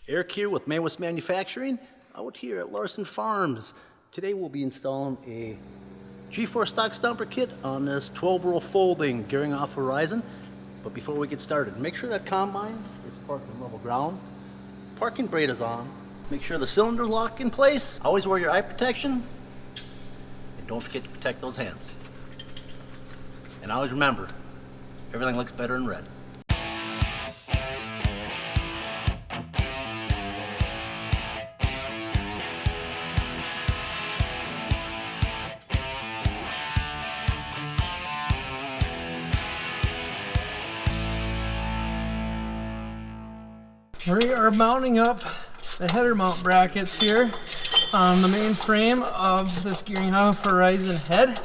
Eric here with May Wes Manufacturing out here at Larson Farms. Today we'll be installing a G4 Stalk Stomper kit on this 12-row folding Geringhoff Horizon. But before we get started, make sure that combine is parked on level ground. Parking brake is on. Make sure the cylinder's locked in place. Always wear your eye protection. And don't forget to protect those hands. And always remember, everything looks better in red. We are mounting up the header mount brackets here on the main frame of this Geringhoff Horizon head.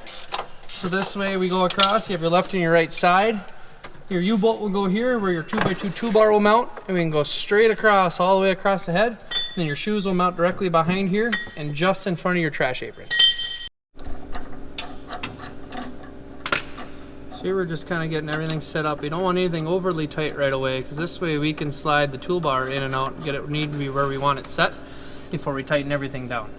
So this way we go across, you have your left and your right side. Your U-bolt will go here where your 2x2 toolbar will mount, and we can go straight across, all the way across the head. And then your shoes will mount directly behind here and just in front of your trash apron. So here we're just kind of getting everything set up. You don't want anything overly tight right away, because this way we can slide the toolbar in and out and get it need to be where we want it set before we tighten everything down.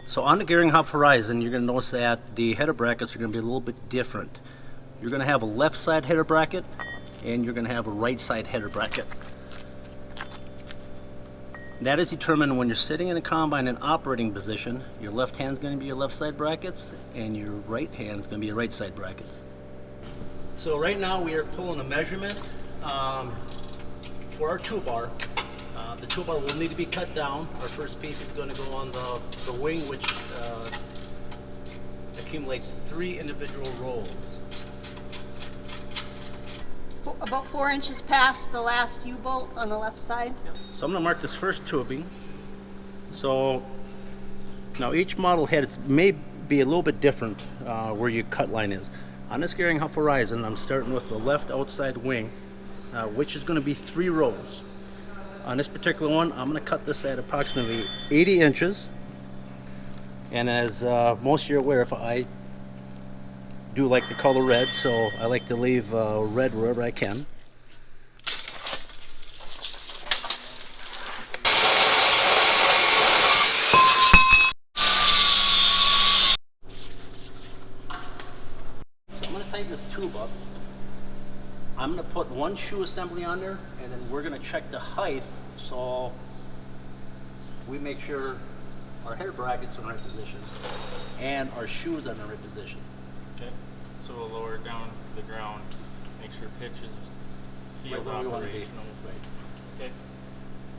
So on the Geringhoff Horizon, you're going to notice that the header brackets are going to be a little bit different. You're going to have a left side header bracket and you're going to have a right side header bracket. That is determined when you're sitting in a combine in operating position. Your left hand is going to be your left side brackets and your right hand is going to be your right side brackets. So right now we are pulling a measurement for our toolbar. The toolbar will need to be cut down. Our first piece is going to go on the wing, which accumulates 3 individual rolls. About 4 inches past the last U-bolt on the left side. Yep. So I'm going to mark this first tubing. So now each model head may be a little bit different where your cut line is. On this Geringhoff Horizon, I'm starting with the left outside wing, which is going to be 3 rows. On this particular one, I'm going to cut this at approximately 80 inches. And as most of you are aware, if I do like the color red, so I like to leave red wherever I can. Tighten this tube up. I'm going to put 1 shoe assembly on there, and then we're going to check the height so we make sure our header brackets are in the right position and our shoes are in the right position. Okay, so we'll lower it down to the ground, make sure pitch is field Right operational. Okay,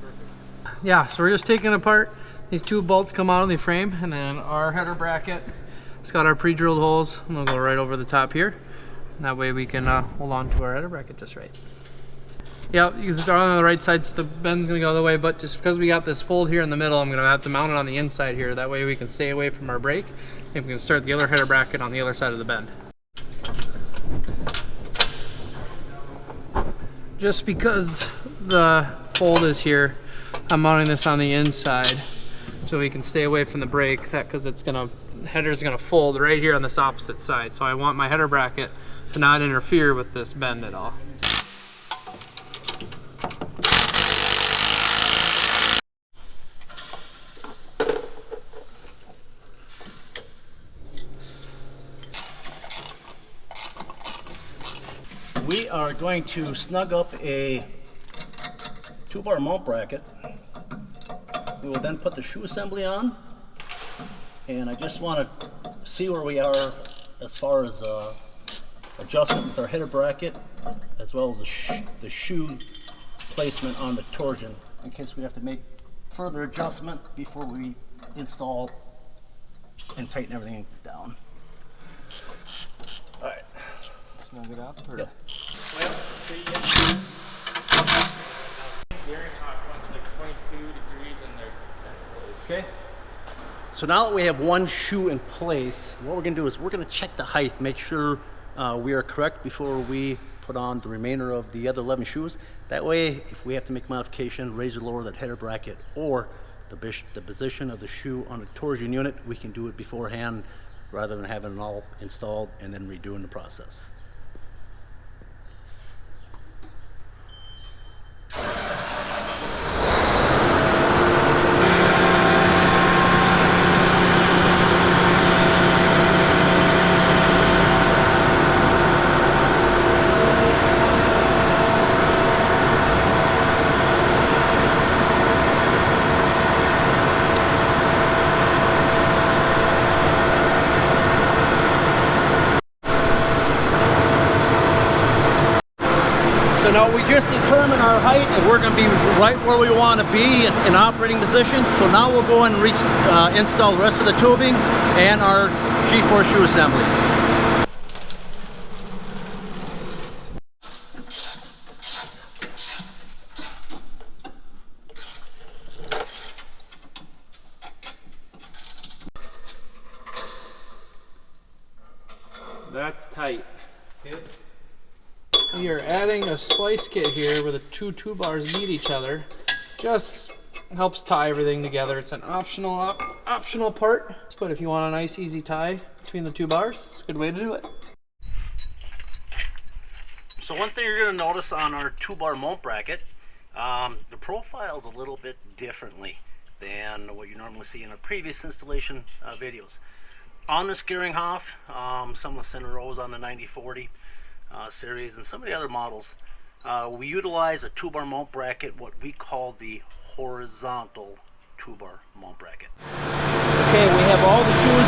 perfect. Yeah, so we're just taking apart these 2 bolts come out of the frame, and then our header bracket, it's got our pre-drilled holes, and they'll go right over the top here. And that way we can hold on to our header bracket just right. Yeah, you can start on the right side, so the bend's gonna go the other way, but just because we got this fold here in the middle, I'm gonna have to mount it on the inside here. That way we can stay away from our brake, and we can start the other header bracket on the other side of the bend. Just because the fold is here, I'm mounting this on the inside so we can stay away from the brake, because it's gonna, the header's gonna fold right here on this opposite side. So I want my header bracket to not interfere with this bend at all. We are going to snug up a toolbar mount bracket. We will then put the shoe assembly on, and I just want to see where we are as far as adjustment with our header bracket, as well as the shoe placement on the torsion, in case we have to make further adjustment before we install and tighten everything down. All right. Snug it up? Or? Yep. Well, see ya. Geringhoff wants like 22 degrees in there. Okay. So now that we have 1 shoe in place, what we're going to do is we're going to check the height, make sure we are correct before we put on the remainder of the other 11 shoes. That way, if we have to make a modification, raise or lower that header bracket or the position of the shoe on the torsion unit, we can do it beforehand rather than having it all installed and then redoing the process. just determined our height, and we're going to be right where we want to be in operating position. So now we'll go and install the rest of the tubing and our G4 shoe assemblies. That's tight. We are adding a splice kit here where the two bars meet each other. Just helps tie everything together. It's an optional part, but if you want a nice easy tie between the two bars, it's a good way to do it. So one thing you're going to notice on our 2-bar mount bracket, the profile is a little bit differently than what you normally see in our previous installation videos. On this Geringhoff, some of the center rows on the 9040 series and some of the other models, we utilize a 2-bar mount bracket, what we call the horizontal 2-bar mount bracket. Okay, we have all the shoes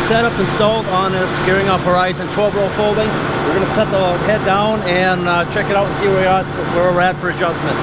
set up, installed on this Geringhoff Horizon 12-row folding. We're going to set the head down and check it out and see where we're at for adjustment.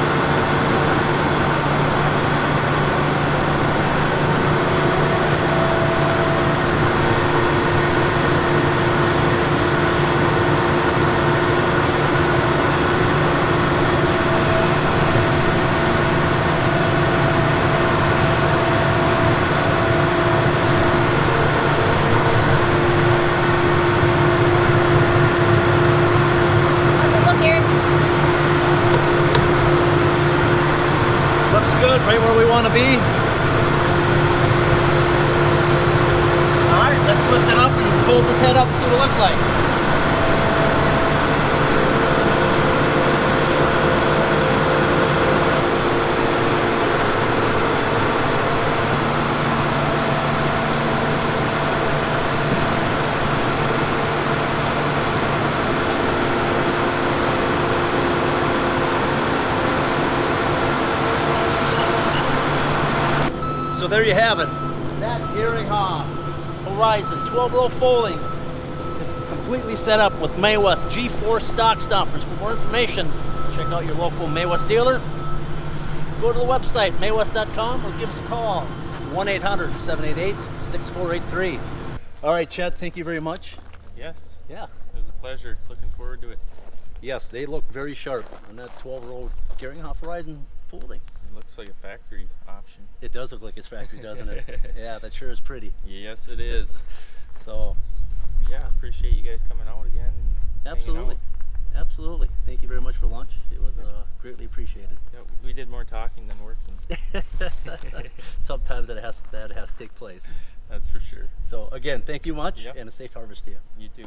Right where we want to be. Alright, let's lift it up and fold this head up and see what it looks like. So there you have it. That Geringhoff Horizon 12-row folding is completely set up with May Wes G4 Stalk Stompers. For more information, check out your local May Wes dealer. Go to the website, maywes.com, or give us a call, 1-800-788-6483. All right, Chad, thank you very much. Yes. Yeah. It was a pleasure. Looking forward to it. Yes, they look very sharp on that 12-row Geringhoff Horizon folding. It looks like a factory option. It does look like it's factory, doesn't it? Yeah, that sure is pretty. Yes, it is. So, Yeah, appreciate you guys coming out again. And absolutely. Absolutely. Thank you very much for lunch. It was greatly appreciated. Yeah, we did more talking than working. Sometimes that has to take place. That's for sure. So again, thank you much, Yep. and a safe harvest to you. You too.